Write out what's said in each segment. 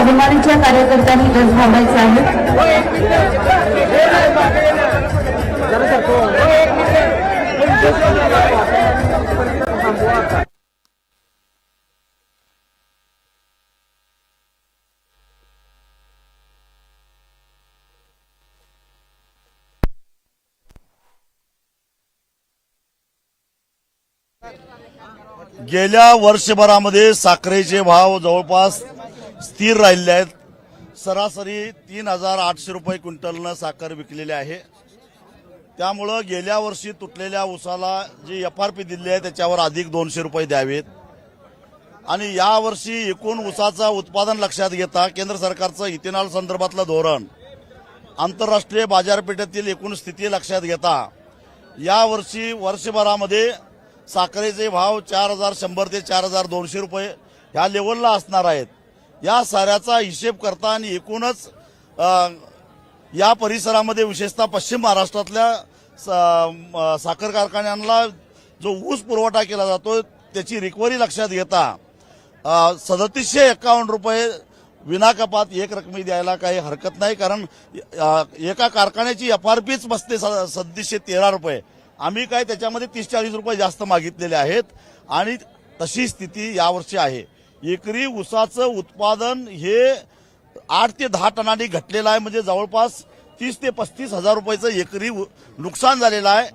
स्वाभिमानीच्या कार्यकर्त्यांनी गज थांबायचे आहे। गेल्या वर्षभरामध्ये साखरेचे भाव जवळपास स्थिर राहिले आहेत। सरासरी 3,800 रुपये क्विंटलनं साखर विकलेली आहे। त्यामुळं गेल्या वर्षी तुटलेल्या ऊसाला जी FRP दिली आहे त्याच्यावर अधिक 200 रुपये द्यावेत आणि यावर्षी एकूण ऊसाचा उत्पादन लक्षात घेता केंद्र सरकारचं इथेनॉल संदर्भातलं धोरण, आंतरराष्ट्रीय बाजारपेठेतील एकूण स्थिती लक्षात घेता यावर्षी वर्षभरामध्ये साखरेचे भाव 4,100 ते 4,200 रुपये ह्या लेवलला असणार आहेत। या साऱ्याचा हिशेब करता आणि एकूणच या परिसरामध्ये विशेषतः पश्चिम महाराष्ट्रातल्या साखर कारखान्यांना जो ऊस पुरवठा केला जातो त्याची रिकव्हरी लक्षात घेता 3751 रुपये विनाकपात एक रकमी द्यायला काही हरकत नाही, कारण एका कारखान्याची FRPच बसते 3713 रुपये। आम्ही काय त्याच्यामध्ये 30-40 रुपये जास्त मागितलेले आहेत आणि तशी स्थिती यावर्षी आहे। एकरी ऊसाचं उत्पादन हे 8 ते 10 टनांनी घटलेलं आहे, म्हणजे जवळपास 30 ते 35 हजार रुपयाचं एकरी नुकसान झालेलं आहे।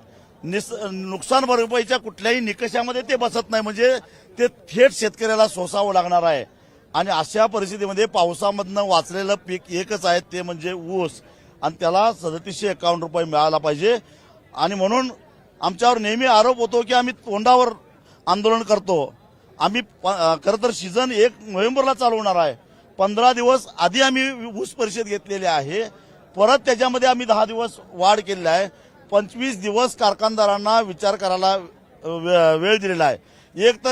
नुकसान भरपाईच्या कुठल्याही निकषामध्ये ते बसत नाही, म्हणजे ते थेट शेतकऱ्याला सोसावं लागणार आहे। आणि अशा परिस्थितीमध्ये पावसामधनं वाचलेलं पीक एकच आहे ते म्हणजे ऊस, आणि त्याला 3751 रुपये मिळाला पाहिजे। आणि म्हणून आमच्यावर नेहमी आरोप होतो की आम्ही तोंडावर आंदोलन करतो। आम्ही खरं तर सीझन 1 नोव्हेंबरला चालू होणार आहे, 15 दिवस आधी आम्ही ऊस परिषद घेतलेली आहे, परत त्याच्यामध्ये आम्ही 10 दिवस वाढ केलेली आहे। 25 दिवस कारखानदारांना विचार करायला वेळ दिलेला आहे।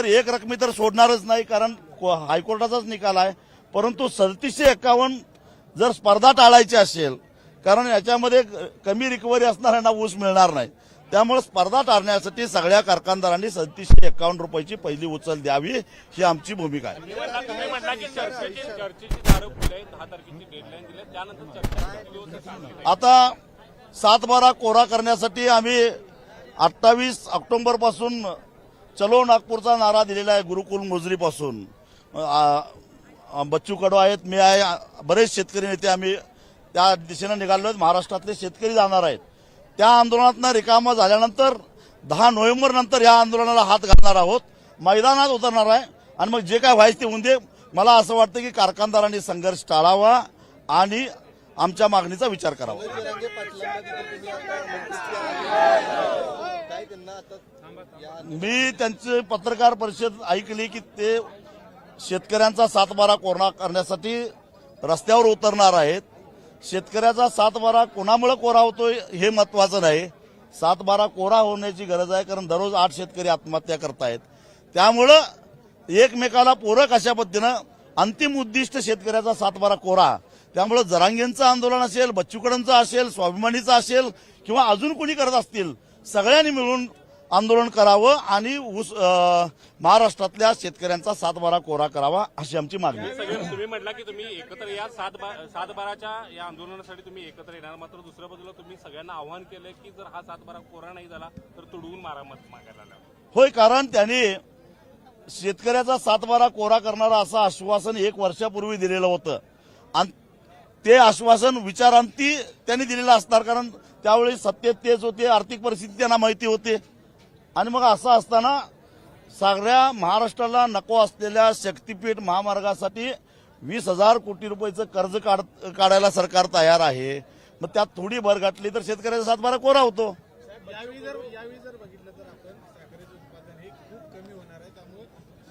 एक रकमी तर सोडणारच नाही, कारण हायकोर्टाचाच निकाल आहे, परंतु 3751 जर स्पर्धा टाळायची असेल, कारण याच्यामध्ये कमी रिकव्हरी असणाऱ्यांना ऊस मिळणार नाही, त्यामुळे स्पर्धा टाळण्यासाठी सगळ्या कारखानदारांनी 3751 रुपयाची पहिली उचल द्यावी ही आमची भूमिका आहे। आता 7/12 कोरा करण्यासाठी आम्ही 28 ऑक्टोबर पासून चलो नागपूरचा नारा दिलेला आहे। गुरुकुल मोजरीपासून बच्चू कडू आहेत, मी आहे, बरेच शेतकरी नेते आम्ही त्या दिशेने निघालो। महाराष्ट्रातले शेतकरी जाणार आहेत। त्या आंदोलनातनं रिकामा झाल्यानंतर 10 नोव्हेंबर नंतर या आंदोलनाला हात घालणार आहोत, मैदानात उतरणार आहे आणि मग जे काय व्हायचं ते होऊन दे। मला असं वाटतं की कारखानदारांनी संघर्ष टाळावा आणि आमच्या मागणीचा विचार करावा। मी त्यांची पत्रकार परिषद ऐकली की ते शेतकऱ्यांचा 7/12 कोरा करण्यासाठी रस्त्यावर उतरणार आहेत। शेतकऱ्याचा 7/12 कोणामुळे कोरा होतोय हे महत्वाचं नाही, 7/12 कोरा होण्याची गरज आहे, कारण दररोज 8 शेतकरी आत्महत्या करतायत। त्यामुळं एकमेकाला पूरक अशा पद्धतीनं अंतिम उद्दिष्ट शेतकऱ्याचा 7/12 कोरा। त्यामुळे जरांगेंचं आंदोलन असेल, बच्चू कडूंचं असेल, स्वाभिमानीचं असेल किंवा अजून कोणी करत असतील, सगळ्यांनी मिळून आंदोलन करावं आणि महाराष्ट्रातल्या शेतकऱ्यांचा 7/12 कोरा करावा अशी आमची मागणी आहे। तुम्ही म्हटला की तुम्ही एकत्र या 7/12च्या या आंदोलनासाठी तुम्ही एकत्र येणार, मात्र दुसऱ्या बाजूला तुम्ही सगळ्यांना आव्हान केलंय की जर हा 7/12 कोरा नाही झाला तर तुडवून मारामत मागायला होय, कारण त्यांनी शेतकऱ्याचा 7/12 कोरा करणारा असं आश्वासन 1 वर्षापूर्वी दिलेलं होतं आणि ते आश्वासन विचारांती त्यांनी दिलेलं असणार, कारण त्यावेळी सत्तेत तेच होते, आर्थिक परिस्थिती त्यांना माहिती होते। आणि मग असं असताना सगळ्या महाराष्ट्राला नको असलेल्या शक्तीपीठ महामार्गासाठी 20,000 कोटी रुपयाचं कर्ज काढायला सरकार तयार आहे। मग त्यात थोडी भर घातली तर शेतकऱ्याचा 7/12 कोरा होतो। यावेळी जर बघितलं तर आपण साखरेचं उत्पादन हे खूप कमी होणार आहे, त्यामुळे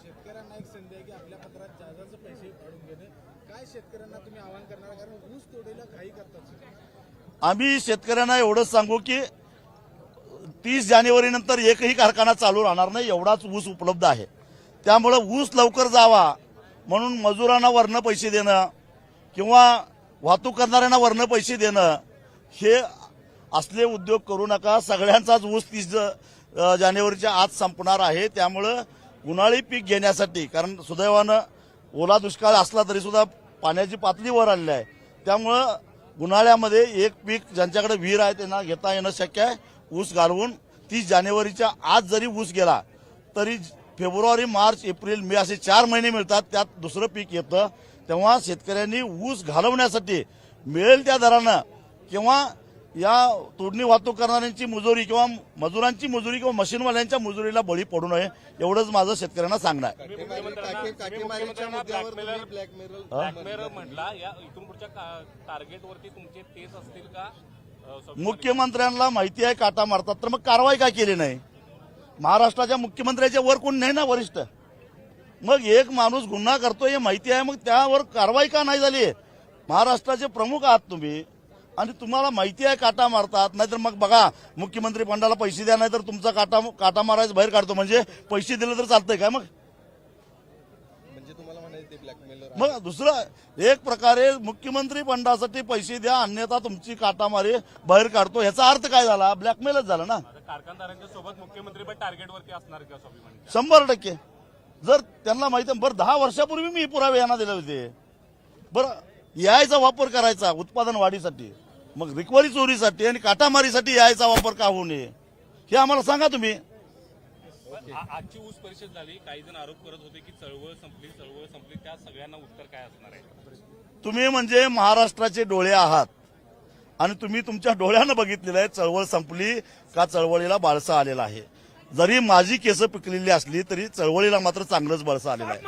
शेतकऱ्यांना एक संधी आहे की आपल्या पत्रात जास्त पैसे काढून घेणे। काय शेतकऱ्यांना तुम्ही आवाहन करणार, कारण ऊस तोडीला घाई करतात? आम्ही शेतकऱ्यांना एवढंच सांगू की 30 जानेवारी नंतर एकही कारखाना चालू राहणार नाही, एवढाच ऊस उपलब्ध आहे। त्यामुळे ऊस लवकर जावा म्हणून मजुरांना वरनं पैसे देणं किंवा वाहतूक करणाऱ्यांना वरनं पैसे देणं हे असले उद्योग करू नका। सगळ्यांचाच ऊस 30 जानेवारीच्या आत संपणार आहे। त्यामुळे उन्हाळी पीक घेण्यासाठी, कारण सुदैवानं ओला दुष्काळ असला तरी सुद्धा पाण्याची पातळी वर आलेली आहे. त्यामुळं उन्हाळ्यामध्ये एक पीक ज्यांच्याकडे विहीर आहे त्यांना घेता येणं शक्य आहे. ऊस घालवून 30 जानेवारीच्या आज जरी ऊस गेला तरी फेब्रुवारी, मार्च, एप्रिल, मे असे 4 महिने मिळतात. त्यात दुसरं पीक येतं. तेव्हा शेतकऱ्यांनी ऊस घालवण्यासाठी मिळेल त्या दरानं किंवा या तोडणी वाहतूक करणाऱ्यांची मुजोरी किंवा मजुरांची मुजोरी किंवा मशीनवाल्यांच्या मुजोरीला बळी पडू नये एवढंच माझं शेतकऱ्यांना सांगणं आहे. ब्लॅकमेल म्हटला या इथून पुढच्या टार्गेटवरती तुमचे तेच असतील का? मुख्यमंत्र्यांना माहिती आहे काटा मारतात तर मग कारवाई का केली नाही? महाराष्ट्राच्या मुख्यमंत्र्याच्या वर कोण नाही ना वरिष्ठ. मग एक माणूस गुन्हा करतोय हे माहिती आहे, मग त्यावर कारवाई का नाही झाली? महाराष्ट्राचे प्रमुख आहात तुम्ही आणि तुम्हाला माहिती आहे काटा मारतात. नाहीतर मग बघा मुख्यमंत्री फंडाला पैसे द्या नाहीतर तुमचा काटा मारायचं बाहेर काढतो. म्हणजे पैसे दिले तर चालतंय काय? मग तुम्हाला म्हणायचं ब्लॅकमेलर मग दुसरं एक प्रकारे मुख्यमंत्री फंडासाठी पैसे द्या अन्यथा तुमची काटामारी बाहेर काढतो ह्याचा अर्थ काय झाला? ब्लॅकमेलच झाला ना. कारखानदारांच्या सोबत मुख्यमंत्री पण टार्गेटवरती असणार का स्वाभिमानी? 100%. जर त्यांना माहिती आहे, बरं 10 वर्षापूर्वी मी पुरावे यांना दिले होते. बरं यायचा वापर करायचा उत्पादन वाढीसाठी, मग रिकव्हरी चोरीसाठी आणि काटामारीसाठी यायचा वापर का होऊ नये हे आम्हाला सांगा तुम्ही. आजची ऊस परिषद झाली, काही जण आरोप करत होते की चळवळ संपली. त्या सगळ्यांना उत्तर काय असणार आहे? तुम्ही म्हणजे महाराष्ट्राचे डोळे आहात आणि तुम्ही तुमच्या डोळ्यानं बघितलेलं आहे चळवळ संपली का चळवळीला बाळसा आलेला आहे. जरी माझी केस पिकलेली असली तरी चळवळीला मात्र चांगलंच बळसा आलेलं आहे.